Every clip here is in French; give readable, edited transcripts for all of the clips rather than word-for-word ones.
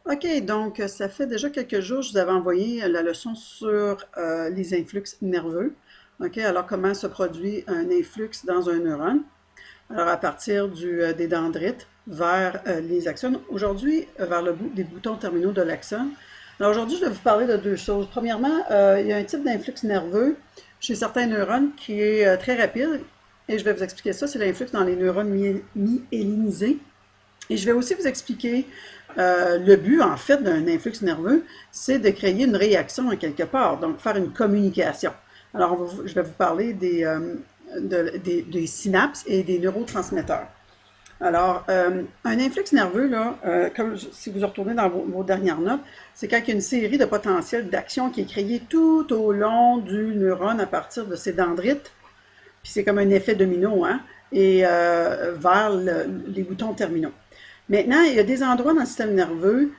OK, donc ça fait déjà quelques jours, je vous avais envoyé la leçon sur les influx nerveux. OK, alors comment se produit un influx dans un neurone? Alors à partir des dendrites vers les axones. Aujourd'hui, vers le bout des boutons terminaux de l'axone. Alors aujourd'hui, je vais vous parler de deux choses. Premièrement, il y a un type d'influx nerveux chez certains neurones qui est très rapide. Et je vais vous expliquer ça, c'est l'influx dans les neurones myélinisés. Et je vais aussi vous expliquer le but, en fait, d'un influx nerveux, c'est de créer une réaction à quelque part, donc faire une communication. Alors, je vais vous parler des synapses et des neurotransmetteurs. Alors, un influx nerveux, là, si vous retournez dans vos dernières notes, c'est quand il y a une série de potentiels d'action qui est créée tout au long du neurone à partir de ses dendrites, puis c'est comme un effet domino, hein, et vers les boutons terminaux. Maintenant, il y a des endroits dans le système nerveux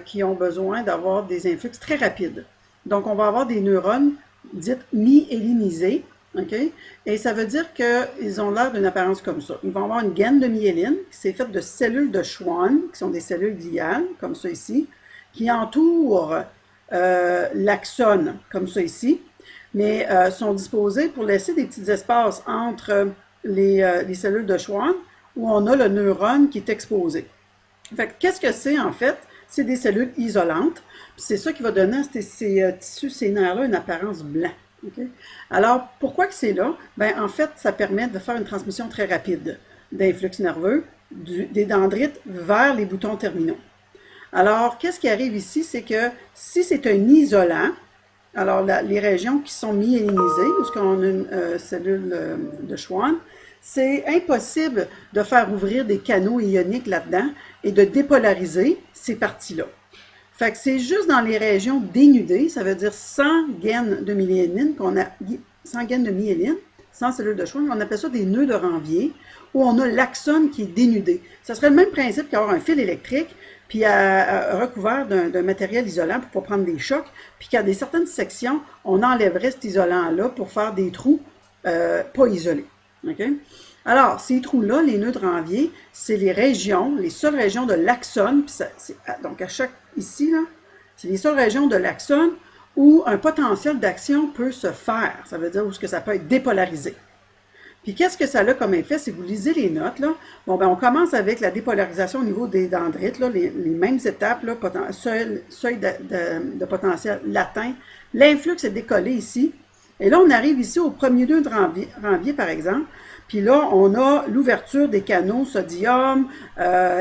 qui ont besoin d'avoir des influx très rapides. Donc, on va avoir des neurones dites myélinisés, OK? Et ça veut dire qu'ils ont l'air d'une apparence comme ça. Ils vont avoir une gaine de myéline qui s'est faite de cellules de Schwann, qui sont des cellules gliales, comme ça ici, qui entourent l'axone, comme ça ici, mais sont disposées pour laisser des petits espaces entre les cellules de Schwann où on a le neurone qui est exposé. Fait qu'est-ce que c'est en fait? C'est des cellules isolantes. C'est ça qui va donner à ces tissus, ces nerfs-là, une apparence blanc. Okay? Alors, pourquoi que c'est là? Ben, en fait, ça permet de faire une transmission très rapide d'influx nerveux des dendrites vers les boutons terminaux. Alors, qu'est-ce qui arrive ici? C'est que si c'est un isolant, alors les régions qui sont myélinisées, où on a une cellule de Schwann, c'est impossible de faire ouvrir des canaux ioniques là-dedans et de dépolariser ces parties-là. Fait que c'est juste dans les régions dénudées, ça veut dire sans gaine de myéline, sans gaine de myéline, sans cellule de Schwann, on appelle ça des nœuds de Ranvier, où on a l'axone qui est dénudé. Ça serait le même principe qu'avoir un fil électrique, puis recouvert d'un matériel isolant pour ne pas prendre des chocs, puis qu'à certaines sections, on enlèverait cet isolant-là pour faire des trous pas isolés. Okay? Alors, ces trous-là, les nœuds de Ranvier, c'est les seules régions de l'axone, donc à chaque, ici, là, c'est les seules régions de l'axone où un potentiel d'action peut se faire. Ça veut dire où ça peut être dépolarisé. Puis qu'est-ce que ça a comme effet? Si vous lisez les notes, là, bon, ben, on commence avec la dépolarisation au niveau des dendrites, là, les mêmes étapes, là, seuil de potentiel latin. L'influx est décollé ici. Et là, on arrive ici au premier nœud de Ranvier, par exemple. Puis là, on a l'ouverture des canaux sodium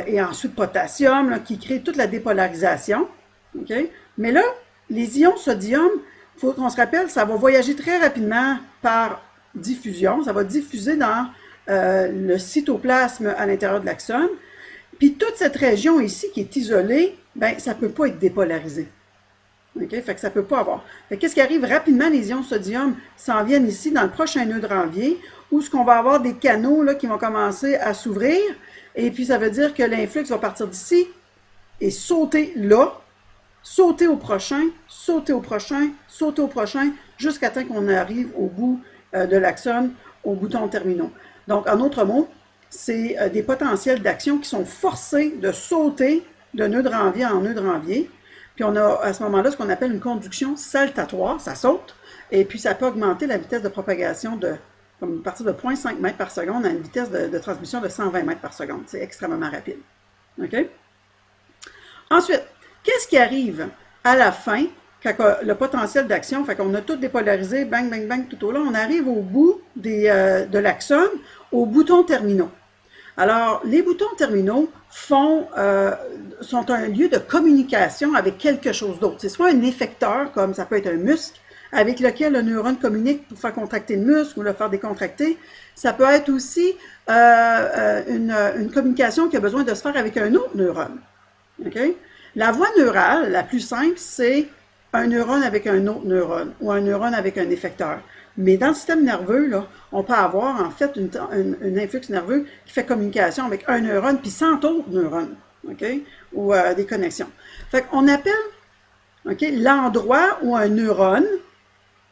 et ensuite potassium là, qui crée toute la dépolarisation. Okay? Mais là, les ions sodium, il faut qu'on se rappelle, ça va voyager très rapidement par diffusion. Ça va diffuser dans le cytoplasme à l'intérieur de l'axone. Puis toute cette région ici qui est isolée, ben, ça ne peut pas être dépolarisé. Okay? Fait que ça ne peut pas avoir. Qu'est-ce qui arrive rapidement? Les ions sodium s'en viennent ici dans le prochain nœud de Ranvier, où ce qu'on va avoir des canaux là, qui vont commencer à s'ouvrir. Et puis ça veut dire que l'influx va partir d'ici et sauter là, sauter au prochain, sauter au prochain, sauter au prochain, jusqu'à temps qu'on arrive au bout de l'axone, au bouton terminaux. Donc, en d'autres mots, c'est des potentiels d'action qui sont forcés de sauter de nœud de Ranvier en nœud de Ranvier. Puis on a à ce moment-là ce qu'on appelle une conduction saltatoire, ça saute, et puis ça peut augmenter la vitesse de propagation comme à partir de 0,5 mètres par seconde à une vitesse de transmission de 120 mètres par seconde. C'est extrêmement rapide. OK? Ensuite, qu'est-ce qui arrive à la fin, quand le potentiel d'action, fait qu'on a tout dépolarisé, bang, bang, bang, tout au long, on arrive au bout de l'axone, aux boutons terminaux. Alors, les boutons terminaux sont un lieu de communication avec quelque chose d'autre. C'est soit un effecteur, comme ça peut être un muscle, avec lequel le neurone communique pour faire contracter le muscle ou le faire décontracter. Ça peut être aussi une communication qui a besoin de se faire avec un autre neurone. Okay? La voie neurale, la plus simple, c'est un neurone avec un autre neurone ou un neurone avec un effecteur. Mais dans le système nerveux, là, on peut avoir en fait un influx nerveux qui fait communication avec un neurone puis 100 autres neurones, okay? Ou des connexions. Fait qu'on appelle l'endroit où un neurone,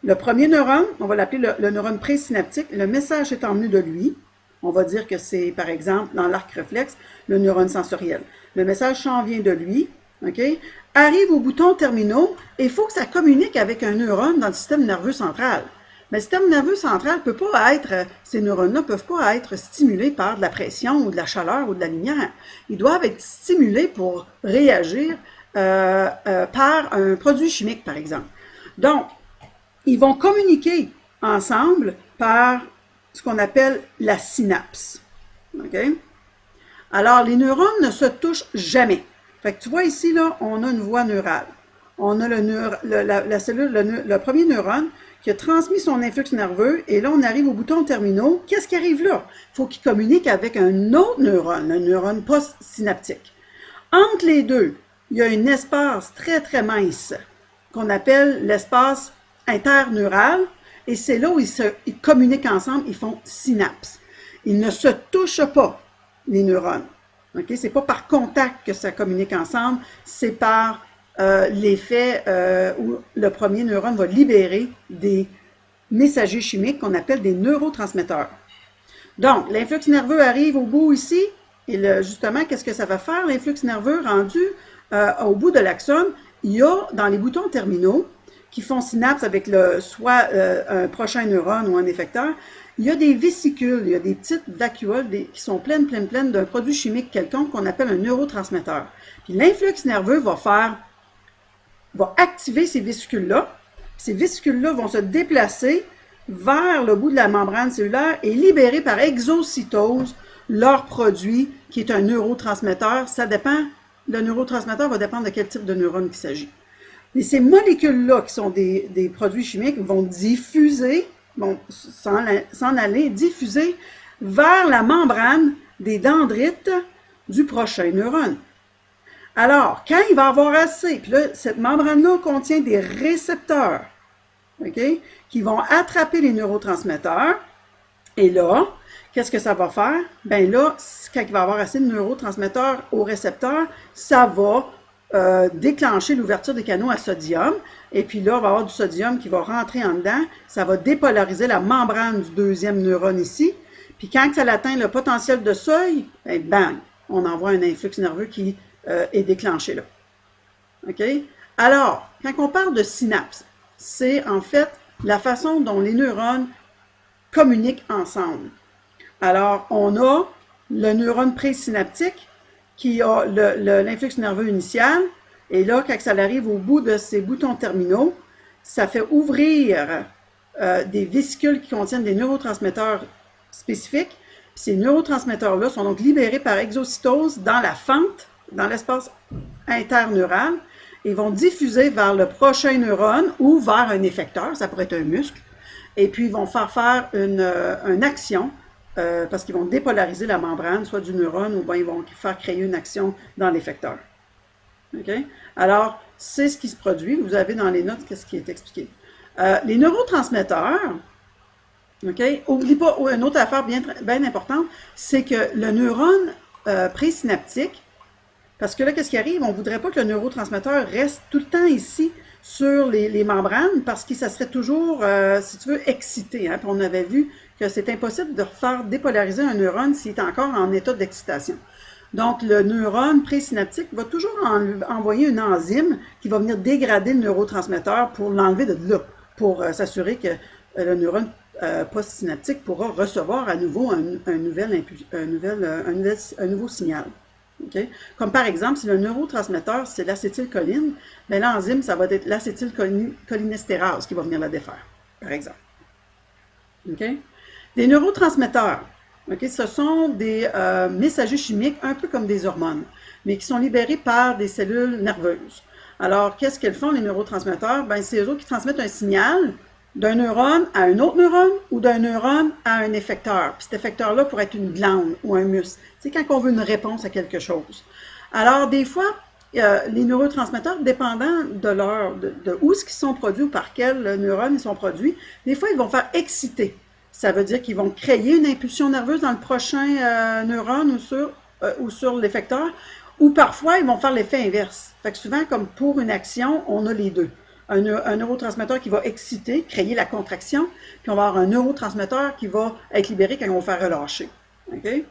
le premier neurone, on va l'appeler le neurone présynaptique, le message est emmené de lui. On va dire que c'est, par exemple, dans l'arc réflexe, le neurone sensoriel. Le message s'en vient de lui, OK, arrive aux boutons terminaux et il faut que ça communique avec un neurone dans le système nerveux central. Mais le système nerveux central peut pas être, ces neurones-là ne peuvent pas être stimulés par de la pression ou de la chaleur ou de la lumière. Ils doivent être stimulés pour réagir par un produit chimique, par exemple. Donc, ils vont communiquer ensemble par ce qu'on appelle la synapse. OK? Alors, les neurones ne se touchent jamais. Fait que tu vois ici, là, on a une voie neurale. On a la cellule, le premier neurone qui a transmis son influx nerveux, et là, on arrive aux boutons terminaux. Qu'est-ce qui arrive là? Il faut qu'il communique avec un autre neurone, le neurone post-synaptique. Entre les deux, il y a un espace très, très mince qu'on appelle l'espace interneural, et c'est là où ils communiquent ensemble, ils font synapse. Ils ne se touchent pas, les neurones. Okay? Ce n'est pas par contact que ça communique ensemble, c'est par l'effet où le premier neurone va libérer des messagers chimiques qu'on appelle des neurotransmetteurs. Donc, l'influx nerveux arrive au bout ici, et justement, qu'est-ce que ça va faire? L'influx nerveux rendu au bout de l'axone, il y a dans les boutons terminaux qui font synapse avec soit un prochain neurone ou un effecteur, il y a des vésicules, il y a des petites vacuoles qui sont pleines d'un produit chimique quelconque qu'on appelle un neurotransmetteur. Puis l'influx nerveux va activer ces vésicules-là. Ces vésicules-là vont se déplacer vers le bout de la membrane cellulaire et libérer par exocytose leur produit qui est un neurotransmetteur. Ça dépend, le neurotransmetteur va dépendre de quel type de neurone il s'agit. Et ces molécules-là, qui sont des produits chimiques, vont diffuser, s'en aller, diffuser vers la membrane des dendrites du prochain neurone. Alors, quand il va avoir assez, puis là, cette membrane-là contient des récepteurs, OK, qui vont attraper les neurotransmetteurs, et là, qu'est-ce que ça va faire? Bien là, quand il va avoir assez de neurotransmetteurs au récepteur, ça va déclencher l'ouverture des canaux à sodium, et puis là, on va avoir du sodium qui va rentrer en dedans, ça va dépolariser la membrane du deuxième neurone ici, puis quand ça atteint le potentiel de seuil, bien, bang, on envoie un influx nerveux qui est déclenché là. OK? Alors, quand on parle de synapse, c'est en fait la façon dont les neurones communiquent ensemble. Alors, on a le neurone présynaptique qui a l'influx nerveux initial, et là, quand ça arrive au bout de ces boutons terminaux, ça fait ouvrir des vésicules qui contiennent des neurotransmetteurs spécifiques. Puis ces neurotransmetteurs-là sont donc libérés par exocytose dans la fente, dans l'espace interneural, et vont diffuser vers le prochain neurone ou vers un effecteur, ça pourrait être un muscle, et puis ils vont faire une action, parce qu'ils vont dépolariser la membrane, soit du neurone, ou bien ils vont faire créer une action dans l'effecteur. OK? Alors, c'est ce qui se produit. Vous avez dans les notes qu'est-ce qui est expliqué. Les neurotransmetteurs, OK? Oublie pas, une autre affaire bien importante, c'est que le neurone présynaptique, parce que là, qu'est-ce qui arrive? On ne voudrait pas que le neurotransmetteur reste tout le temps ici sur les membranes, parce que ça serait toujours, si tu veux, excité. Hein? Puis on avait vu que c'est impossible de faire dépolariser un neurone s'il est encore en état d'excitation. Donc, le neurone présynaptique va toujours envoyer une enzyme qui va venir dégrader le neurotransmetteur pour l'enlever de là, pour s'assurer que le neurone postsynaptique pourra recevoir à nouveau un nouveau signal. Okay? Comme par exemple, si le neurotransmetteur, c'est l'acétylcholine, bien l'enzyme, ça va être l'acétylcholinestérase qui va venir la défaire, par exemple. Okay? Les neurotransmetteurs, okay, ce sont des messagers chimiques un peu comme des hormones, mais qui sont libérés par des cellules nerveuses. Alors, qu'est-ce qu'elles font, les neurotransmetteurs? Bien, c'est eux autres qui transmettent un signal d'un neurone à un autre neurone ou d'un neurone à un effecteur. Puis cet effecteur-là pourrait être une glande ou un muscle. C'est quand on veut une réponse à quelque chose. Alors, des fois, les neurotransmetteurs, dépendant de où ils sont produits ou par quel neurone ils sont produits, des fois, ils vont faire exciter. Ça veut dire qu'ils vont créer une impulsion nerveuse dans le prochain neurone ou sur l'effecteur, ou parfois, ils vont faire l'effet inverse. Fait que souvent, comme pour une action, on a les deux. Un neurotransmetteur qui va exciter, créer la contraction, puis on va avoir un neurotransmetteur qui va être libéré quand on va faire relâcher. Okay?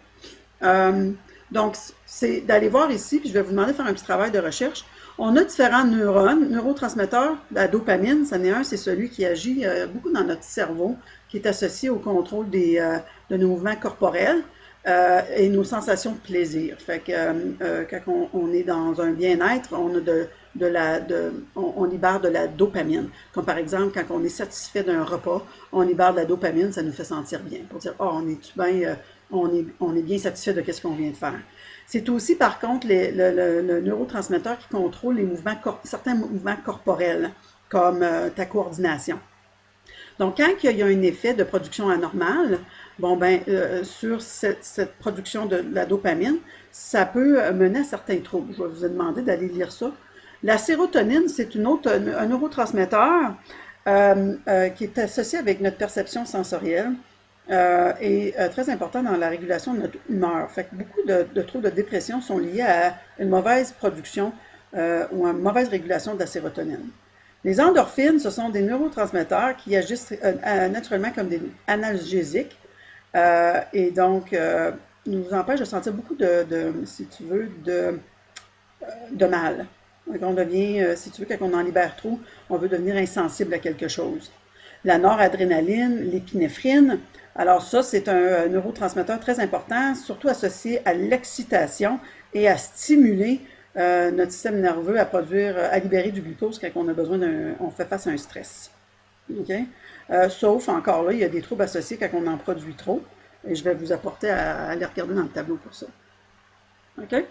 Donc, c'est d'aller voir ici, puis je vais vous demander de faire un petit travail de recherche. On a différents neurones, neurotransmetteurs. La dopamine, c'en est un, c'est celui qui agit beaucoup dans notre cerveau, qui est associé au contrôle de nos mouvements corporels et nos sensations de plaisir. Fait que quand on est dans un bien-être, on a on libère de la dopamine. Comme par exemple, quand on est satisfait d'un repas, on libère de la dopamine, ça nous fait sentir bien. Pour dire, oh, on est bien satisfait de ce qu'on vient de faire. C'est aussi, par contre, le neurotransmetteur qui contrôle les mouvements, certains mouvements corporels, comme ta coordination. Donc, quand il y a un effet de production anormale, bon, ben, sur cette production de la dopamine, ça peut mener à certains troubles. Je vais vous demander d'aller lire ça. La sérotonine, c'est un neurotransmetteur qui est associé avec notre perception sensorielle et très important dans la régulation de notre humeur. Fait que beaucoup de troubles de dépression sont liés à une mauvaise production ou à une mauvaise régulation de la sérotonine. Les endorphines, ce sont des neurotransmetteurs qui agissent naturellement comme des analgésiques et donc nous empêchent de sentir beaucoup si tu veux, de mal. Donc on devient, si tu veux, quand on en libère trop, on veut devenir insensible à quelque chose. La noradrénaline, l'épinéphrine, alors ça, c'est un neurotransmetteur très important, surtout associé à l'excitation et à stimuler notre système nerveux à libérer du glucose quand on fait face à un stress. Okay? Sauf, encore là, il y a des troubles associés quand on en produit trop, et je vais vous apporter à aller regarder dans le tableau pour ça. OK?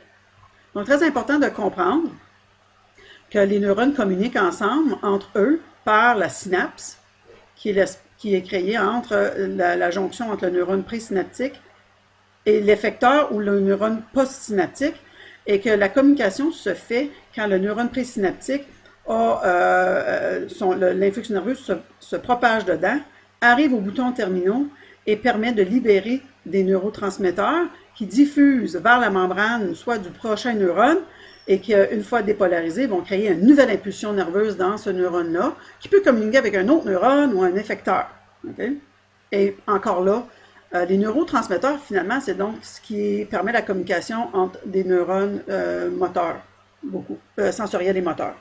Donc, très important de comprendre que les neurones communiquent ensemble, entre eux, par la synapse, qui est créée entre la jonction entre le neurone présynaptique et l'effecteur ou le neurone postsynaptique, et que la communication se fait quand le neurone présynaptique l'influx nerveux se propage dedans, arrive aux boutons terminaux et permet de libérer des neurotransmetteurs qui diffusent vers la membrane, soit du prochain neurone, et qu'une fois dépolarisés, vont créer une nouvelle impulsion nerveuse dans ce neurone-là, qui peut communiquer avec un autre neurone ou un effecteur. Okay? Et encore là, les neurotransmetteurs, finalement, c'est donc ce qui permet la communication entre des neurones moteurs, sensoriels et moteurs.